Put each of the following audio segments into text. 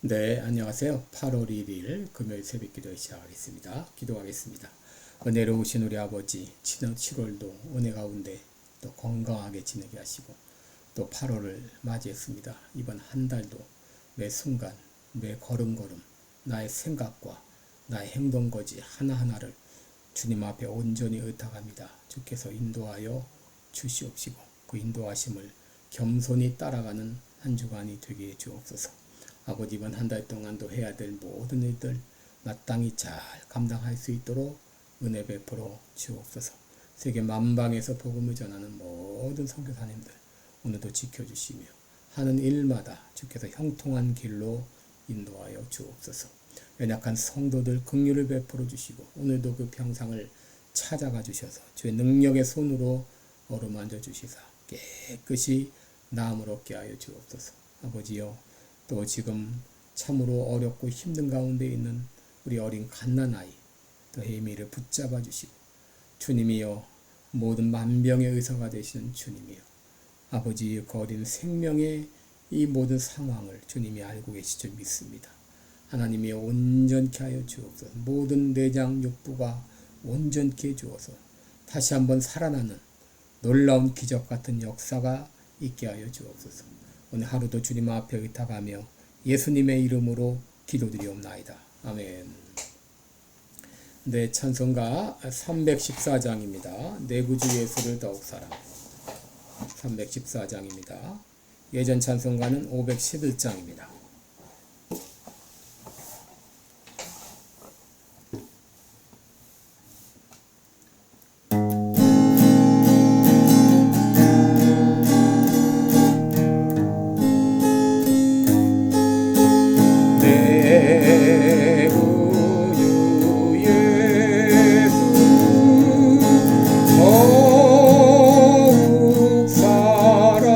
네, 안녕하세요. 8월 1일 금요일 새벽기도 시작하겠습니다. 기도하겠습니다. 은혜로우신 우리 아버지, 지난 7월도 은혜 가운데 또 건강하게 지내게 하시고 또 8월을 맞이했습니다. 이번 한 달도 매 순간, 매 걸음걸음 나의 생각과 나의 행동거지 하나하나를 주님 앞에 온전히 의탁합니다. 주께서 인도하여 주시옵시고 그 인도하심을 겸손히 따라가는 한 주간이 되게 해 주옵소서. 아버지, 이번 한 달 동안도 해야 될 모든 일들 마땅히 잘 감당할 수 있도록 은혜 베풀어 주옵소서. 세계 만방에서 복음을 전하는 모든 선교사님들 오늘도 지켜주시며 하는 일마다 주께서 형통한 길로 인도하여 주옵소서. 연약한 성도들 긍휼을 베풀어 주시고 오늘도 그 병상을 찾아가 주셔서 주의 능력의 손으로 어루만져 주시사 깨끗이 나음을 얻게 하여 주옵소서. 아버지여, 또 지금 참으로 어렵고 힘든 가운데 있는 우리 어린 갓난아이 또 혜미를 붙잡아 주시고 주님이여, 모든 만병의 의사가 되시는 주님이여, 아버지 그 어린 생명의 이 모든 상황을 주님이 알고 계실 줄 믿습니다. 하나님이 온전케 하여 주옵소서. 모든 내장 육부가 온전케 해 주어서 다시 한번 살아나는 놀라운 기적 같은 역사가 있게 하여 주옵소서. 오늘 하루도 주님 앞에 의탁하며 예수님의 이름으로 기도드리옵나이다. 아멘. 네, 찬송가 314장입니다. 내 구주 예수를 더욱 사랑. 314장입니다. 예전 찬송가는 511장입니다. 내 구주 예수 더욱 사랑.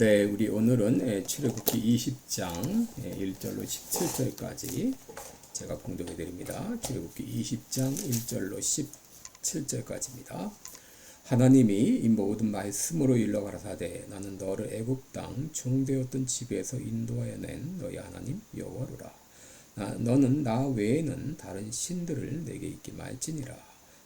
네, 우리 오늘은 출애굽기 20장 1절로 17절까지 제가 봉독해 드립니다. 출애굽기 20장 1절로 17절까지입니다. 하나님이 이 모든 말씀으로 일러 가라사대 나는 너를 애굽 땅 종되었던 집에서 인도하여 낸 너희 하나님 여호와로라. 너는 나 외에는 다른 신들을 내게 있게 말지니라.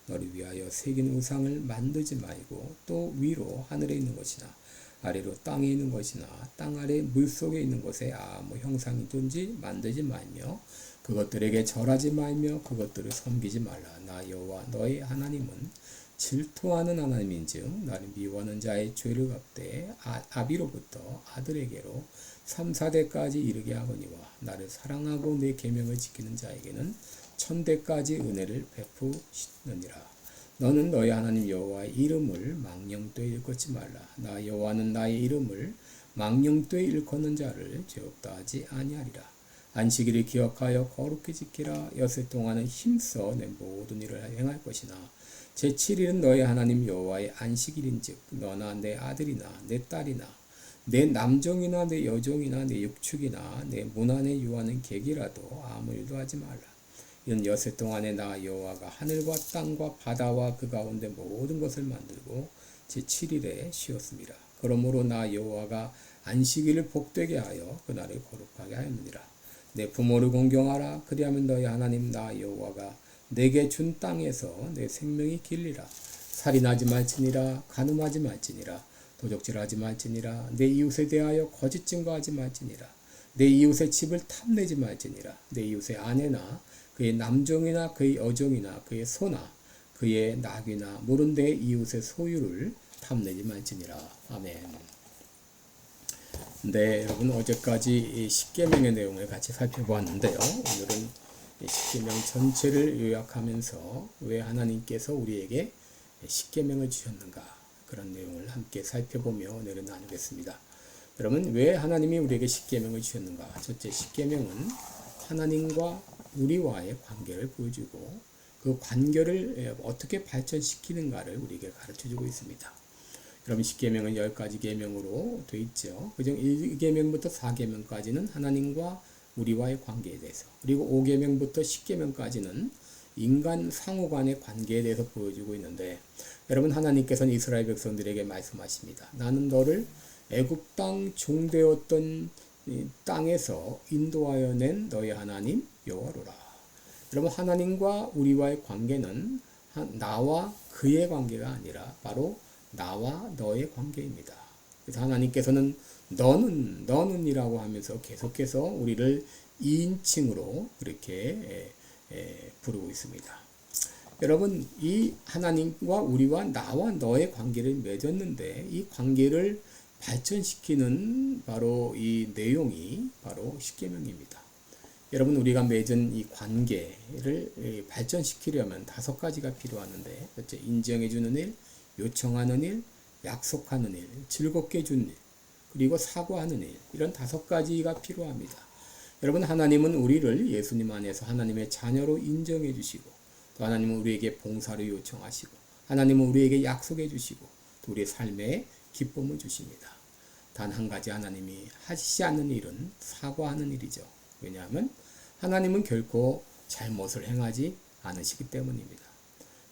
너를 위하여 새긴 우상을 만들지 말고 또 위로 하늘에 있는 것이나 아래로 땅에 있는 것이나 땅 아래 물속에 있는 곳에 아무 형상이든지 만들지 말며 그것들에게 절하지 말며 그것들을 섬기지 말라. 나 여호와 너의 하나님은 질투하는 하나님인즉 나를 미워하는 자의 죄를 갚되 아비로부터 아들에게로 3, 4대까지 이르게 하거니와 나를 사랑하고 내 계명을 지키는 자에게는 1000대까지 은혜를 베푸시느니라. 너는 너희 하나님 여호와의 이름을 망령되이 일컫지 말라. 나 여호와는 나의 이름을 망령되이 일컫는 자를 죄 없다 하지 아니하리라. 안식일을 기억하여 거룩히 지키라. 여섯 동안은 힘써 내 모든 일을 행할 것이나 제7일은 너희 하나님 여호와의 안식일인즉 너나 내 아들이나 내 딸이나 내 남종이나 내 여종이나 내 육축이나 내 문 안에 유하는 객이라도 아무 일도 하지 말라. 이는 여섯 동안에 나 여호와가 하늘과 땅과 바다와 그 가운데 모든 것을 만들고 제7일에 쉬었습니다. 그러므로 나 여호와가 안식일을 복되게 하여 그날을 거룩하게 하였느니라. 내 부모를 공경하라. 그리하면 너희 하나님 나 여호와가 내게 준 땅에서 내 생명이 길리라. 살인하지 말지니라. 간음하지 말지니라. 도적질하지 말지니라. 내 이웃에 대하여 거짓 증거하지 말지니라. 내 이웃의 집을 탐내지 말지니라. 내 이웃의 아내나 그의 남종이나 그의 여종이나 그의 소나 그의 낙이나 모른 내 이웃의 소유를 탐내지 말지니라. 아멘. 네, 여러분 어제까지 십계명의 내용을 같이 살펴보았는데요. 오늘은 십계명 전체를 요약하면서 왜 하나님께서 우리에게 십계명을 주셨는가 그런 내용을 함께 살펴보며 오늘은 나누겠습니다. 여러분 왜 하나님이 우리에게 십계명을 주셨는가? 첫째, 십계명은 하나님과 우리와의 관계를 보여주고 그 관계를 어떻게 발전시키는가를 우리에게 가르쳐주고 있습니다. 여러분 십계명은 10가지 계명으로 되어 있죠. 그중 1계명부터 4계명까지는 하나님과 우리와의 관계에 대해서, 그리고 5계명부터 10계명까지는 인간 상호 간의 관계에 대해서 보여주고 있는데, 여러분 하나님께서는 이스라엘 백성들에게 말씀하십니다. 나는 너를 애굽 땅 종되었던 땅에서 인도하여 낸 너희 하나님 여호와로라. 여러분 하나님과 우리와의 관계는 나와 그의 관계가 아니라 바로 나와 너의 관계입니다. 그래서 하나님께서는 너는이라고 하면서 계속해서 우리를 2인칭으로 그렇게 부르고 있습니다. 여러분 이 하나님과 우리와 나와 너의 관계를 맺었는데 이 관계를 발전시키는 바로 이 내용이 바로 십계명입니다. 여러분 우리가 맺은 이 관계를 발전시키려면 5가지가 필요하는데, 첫째 인정해 주는 일, 요청하는 일, 약속하는 일, 즐겁게 해주는 일, 그리고 사과하는 일, 이런 5가지가 필요합니다. 여러분 하나님은 우리를 예수님 안에서 하나님의 자녀로 인정해 주시고, 또 하나님은 우리에게 봉사를 요청하시고, 하나님은 우리에게 약속해 주시고, 또 우리의 삶에 기쁨을 주십니다. 단 한 가지 하나님이 하시지 않는 일은 사과하는 일이죠. 왜냐하면 하나님은 결코 잘못을 행하지 않으시기 때문입니다.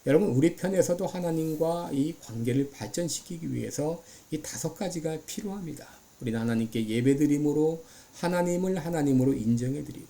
여러분 우리 편에서도 하나님과 이 관계를 발전시키기 위해서 이 5가지가 필요합니다. 우리는 하나님께 예배드림으로 하나님을 하나님으로 인정해드리고,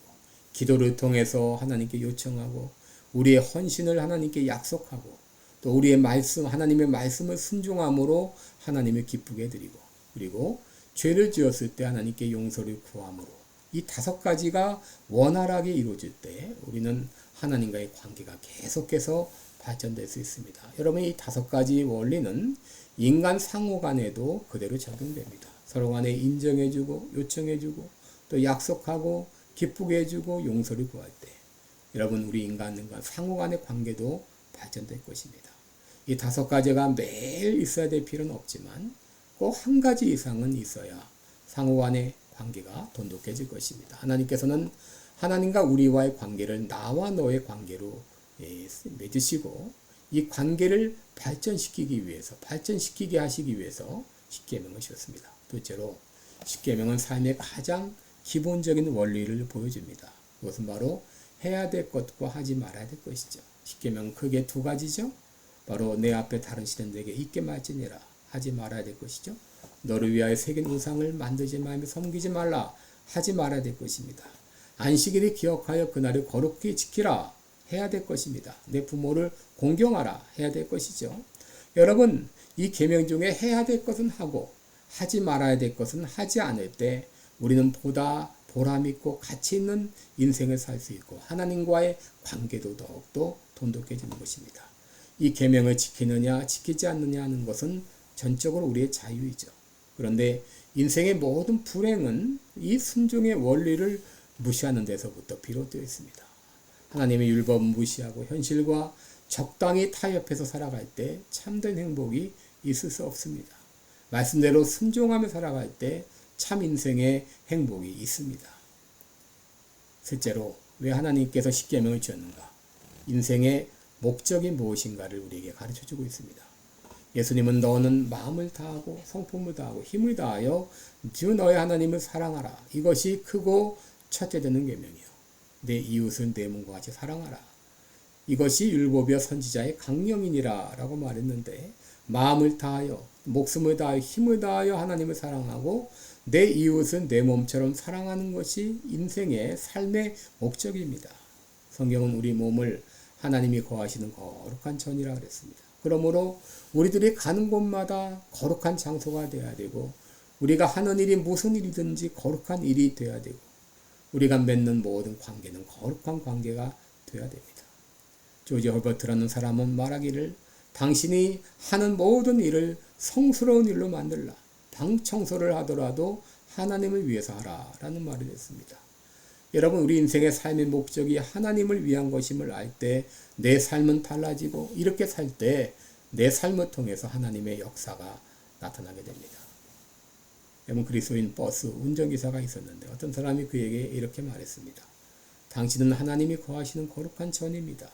기도를 통해서 하나님께 요청하고, 우리의 헌신을 하나님께 약속하고, 또 우리의 말씀, 하나님의 말씀을 순종함으로 하나님을 기쁘게 해드리고, 그리고 죄를 지었을 때 하나님께 용서를 구함으로, 이 5가지가 원활하게 이루어질 때 우리는 하나님과의 관계가 계속해서 발전될 수 있습니다. 여러분 이 5가지 원리는 인간 상호 간에도 그대로 적용됩니다. 서로 간에 인정해주고 요청해주고 또 약속하고 기쁘게 해주고 용서를 구할 때 여러분 우리 인간과 상호 간의 관계도 발전될 것입니다. 이 5가지가 매일 있어야 될 필요는 없지만 꼭 한 가지 이상은 있어야 상호 간의 관계가 돈독해질 것입니다. 하나님께서는 하나님과 우리와의 관계를 나와 너의 관계로 맺으시고, 이 관계를 발전시키기 위해서, 발전시키게 하시기 위해서 십계명을 주셨습니다. 둘째로 십계명은 삶의 가장 기본적인 원리를 보여줍니다. 그것은 바로 해야 될 것과 하지 말아야 될 것이죠. 십계명은 크게 두 가지죠. 바로 내 앞에 다른 신은 내게 있게 말지니라, 하지 말아야 될 것이죠. 너를 위하여 새긴 우상을 만들지 말며 섬기지 말라, 하지 말아야 될 것입니다. 안식일을 기억하여 그날을 거룩히 지키라, 해야 될 것입니다. 내 부모를 공경하라, 해야 될 것이죠. 여러분, 이 계명 중에 해야 될 것은 하고 하지 말아야 될 것은 하지 않을 때 우리는 보다 보람 있고 가치 있는 인생을 살 수 있고 하나님과의 관계도 더욱더 돈독해지는 것입니다. 이 계명을 지키느냐 지키지 않느냐 하는 것은 전적으로 우리의 자유이죠. 그런데 인생의 모든 불행은 이 순종의 원리를 무시하는 데서부터 비롯되어 있습니다. 하나님의 율법은 무시하고 현실과 적당히 타협해서 살아갈 때 참된 행복이 있을 수 없습니다. 말씀대로 순종하며 살아갈 때 참 인생의 행복이 있습니다. 셋째로, 왜 하나님께서 십계명을 주었는가? 인생의 목적이 무엇인가를 우리에게 가르쳐주고 있습니다. 예수님은 너는 마음을 다하고 성품을 다하고 힘을 다하여 주 너의 하나님을 사랑하라. 이것이 크고 첫째 되는 계명이요. 내 이웃은 내 몸과 같이 사랑하라. 이것이 율법이여 선지자의 강령이니라 라고 말했는데, 마음을 다하여 목숨을 다하여 힘을 다하여 하나님을 사랑하고 내 이웃은 내 몸처럼 사랑하는 것이 인생의 삶의 목적입니다. 성경은 우리 몸을 하나님이 거하시는 거룩한 전이라 그랬습니다. 그러므로 우리들이 가는 곳마다 거룩한 장소가 되어야 되고, 우리가 하는 일이 무슨 일이든지 거룩한 일이 되어야 되고, 우리가 맺는 모든 관계는 거룩한 관계가 되어야 됩니다. 조지 허버트라는 사람은 말하기를, 당신이 하는 모든 일을 성스러운 일로 만들라. 방 청소를 하더라도 하나님을 위해서 하라 라는 말을 했습니다. 여러분, 우리 인생의 삶의 목적이 하나님을 위한 것임을 알 때 내 삶은 달라지고, 이렇게 살 때 내 삶을 통해서 하나님의 역사가 나타나게 됩니다. 여러분, 그리스도인 버스 운전기사가 있었는데 어떤 사람이 그에게 이렇게 말했습니다. 당신은 하나님이 거하시는 거룩한 전입니다.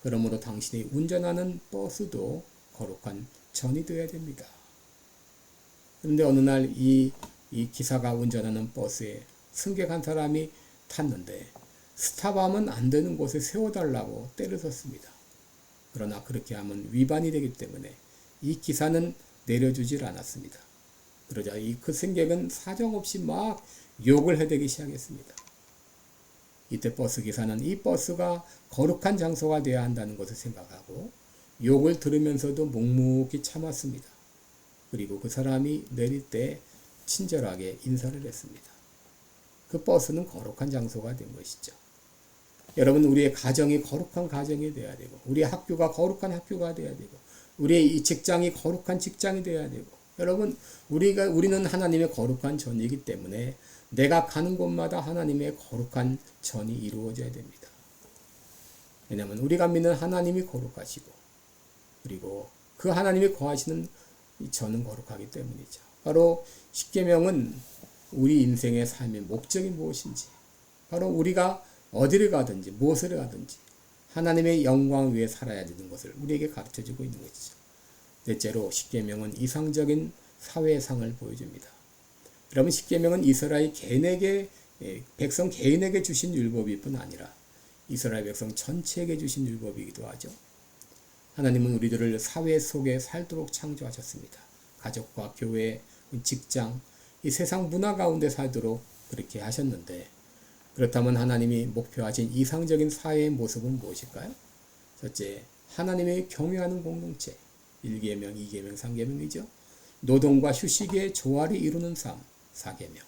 그러므로 당신이 운전하는 버스도 거룩한 전이 되어야 됩니다. 그런데 어느 날 이 기사가 운전하는 버스에 승객 한 사람이 탔는데 스탑하면 안 되는 곳에 세워달라고 때를 섰습니다. 그러나 그렇게 하면 위반이 되기 때문에 이 기사는 내려주질 않았습니다. 그러자 그 승객은 사정없이 막 욕을 해대기 시작했습니다. 이때 버스 기사는 이 버스가 거룩한 장소가 되어야 한다는 것을 생각하고 욕을 들으면서도 묵묵히 참았습니다. 그리고 그 사람이 내릴 때 친절하게 인사를 했습니다. 그 버스는 거룩한 장소가 된 것이죠. 여러분, 우리의 가정이 거룩한 가정이 되어야 되고, 우리의 학교가 거룩한 학교가 되어야 되고, 우리의 이 직장이 거룩한 직장이 되어야 되고, 여러분, 우리는 하나님의 거룩한 전이기 때문에 내가 가는 곳마다 하나님의 거룩한 전이 이루어져야 됩니다. 왜냐하면 우리가 믿는 하나님이 거룩하시고, 그리고 그 하나님이 거하시는 이 전은 거룩하기 때문이죠. 바로 십계명은 우리 인생의 삶의 목적이 무엇인지, 바로 우리가 어디를 가든지 무엇을 하든지 하나님의 영광 위에 살아야 되는 것을 우리에게 가르쳐주고 있는 것이죠. 넷째로, 십계명은 이상적인 사회상을 보여줍니다. 여러분, 십계명은 이스라엘 개인에게, 백성 개인에게 주신 율법일 뿐 아니라 이스라엘 백성 전체에게 주신 율법이기도 하죠. 하나님은 우리들을 사회 속에 살도록 창조하셨습니다. 가족과 교회, 직장, 이 세상 문화 가운데 살도록 그렇게 하셨는데, 그렇다면 하나님이 목표하신 이상적인 사회의 모습은 무엇일까요? 첫째, 하나님의 경외하는 공동체, 1계명, 2계명, 3계명이죠. 노동과 휴식의 조화를 이루는 삶, 4계명.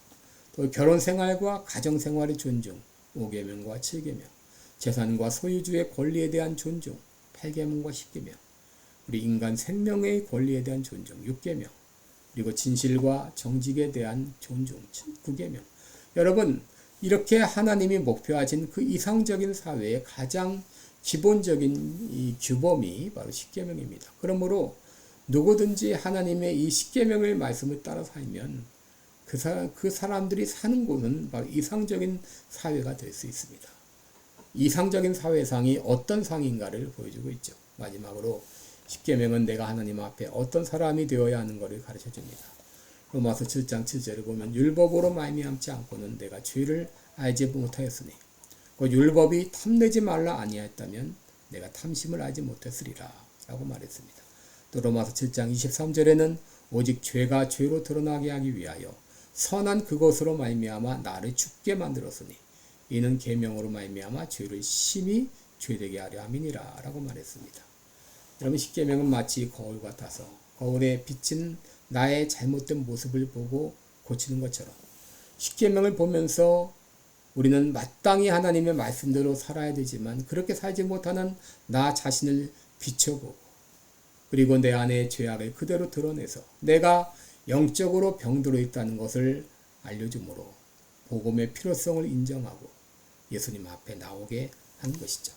또 결혼생활과 가정생활의 존중, 5계명과 7계명. 재산과 소유주의 권리에 대한 존중, 8계명과 10계명. 우리 인간 생명의 권리에 대한 존중, 6계명. 그리고 진실과 정직에 대한 존중, 9계명. 여러분, 이렇게 하나님이 목표하신 그 이상적인 사회의 가장 기본적인 이 규범이 바로 십계명입니다. 그러므로 누구든지 하나님의 이 십계명의 말씀을 따라 살면 그 사람들이 사는 곳은 바로 이상적인 사회가 될 수 있습니다. 이상적인 사회상이 어떤 상인가를 보여주고 있죠. 마지막으로 십계명은 내가 하나님 앞에 어떤 사람이 되어야 하는 것을 가르쳐줍니다. 로마서 7장 7절을 보면 율법으로 말미암지 않고는 내가 죄를 알지 못하였으니 그 율법이 탐내지 말라 아니하였다면 내가 탐심을 알지 못했으리라 라고 말했습니다. 또 로마서 7장 23절에는 오직 죄가 죄로 드러나게 하기 위하여 선한 그것으로 말미암아 나를 죽게 만들었으니 이는 계명으로 말미암아 죄를 심히 죄되게 하려 함이니라 라고 말했습니다. 여러분, 십계명은 마치 거울 같아서 거울에 비친 나의 잘못된 모습을 보고 고치는 것처럼 십계명을 보면서 우리는 마땅히 하나님의 말씀대로 살아야 되지만 그렇게 살지 못하는 나 자신을 비춰보고 그리고 내 안의 죄악을 그대로 드러내서 내가 영적으로 병들어 있다는 것을 알려주므로 복음의 필요성을 인정하고 예수님 앞에 나오게 하는 것이죠.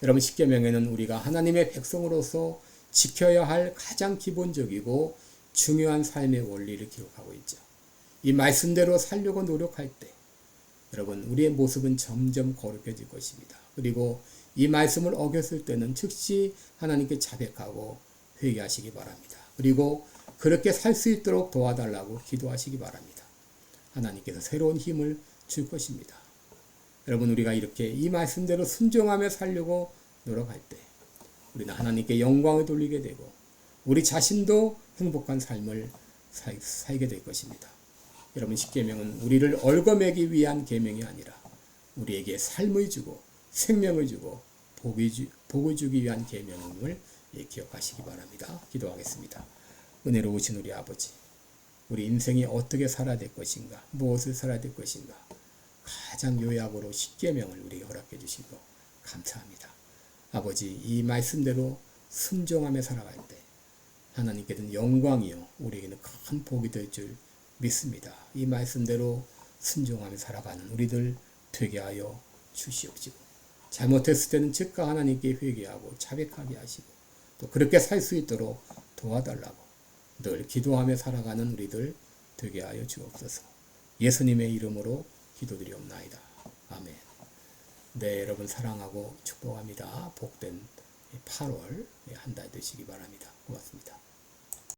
여러분, 십계명에는 우리가 하나님의 백성으로서 지켜야 할 가장 기본적이고 중요한 삶의 원리를 기록하고 있죠. 이 말씀대로 살려고 노력할 때 여러분, 우리의 모습은 점점 거룩해질 것입니다. 그리고 이 말씀을 어겼을 때는 즉시 하나님께 자백하고 회개하시기 바랍니다. 그리고 그렇게 살 수 있도록 도와달라고 기도하시기 바랍니다. 하나님께서 새로운 힘을 줄 것입니다. 여러분, 우리가 이렇게 이 말씀대로 순종하며 살려고 노력할 때 우리는 하나님께 영광을 돌리게 되고 우리 자신도 행복한 삶을 살게 될 것입니다. 여러분, 십계명은 우리를 얽어매기 위한 계명이 아니라 우리에게 삶을 주고 생명을 주고 복을 주기 위한 계명임을 기억하시기 바랍니다. 기도하겠습니다. 은혜로우신 우리 아버지, 우리 인생이 어떻게 살아야 될 것인가, 무엇을 살아야 될 것인가, 가장 요약으로 십계명을 우리에게 허락해 주시고 감사합니다. 아버지, 이 말씀대로 순종하며 살아갈 때 하나님께는 영광이요 우리에게는 큰 복이 될 줄 믿습니다. 이 말씀대로 순종하며 살아가는 우리들 되게 하여 주시옵시고 잘못했을 때는 즉각 하나님께 회개하고 자백하게 하시고 또 그렇게 살 수 있도록 도와달라고 늘 기도하며 살아가는 우리들 되게 하여 주옵소서. 예수님의 이름으로 기도드리옵나이다. 아멘. 네, 여러분 사랑하고 축복합니다. 복된 8월 한 달 되시기 바랍니다. 고맙습니다.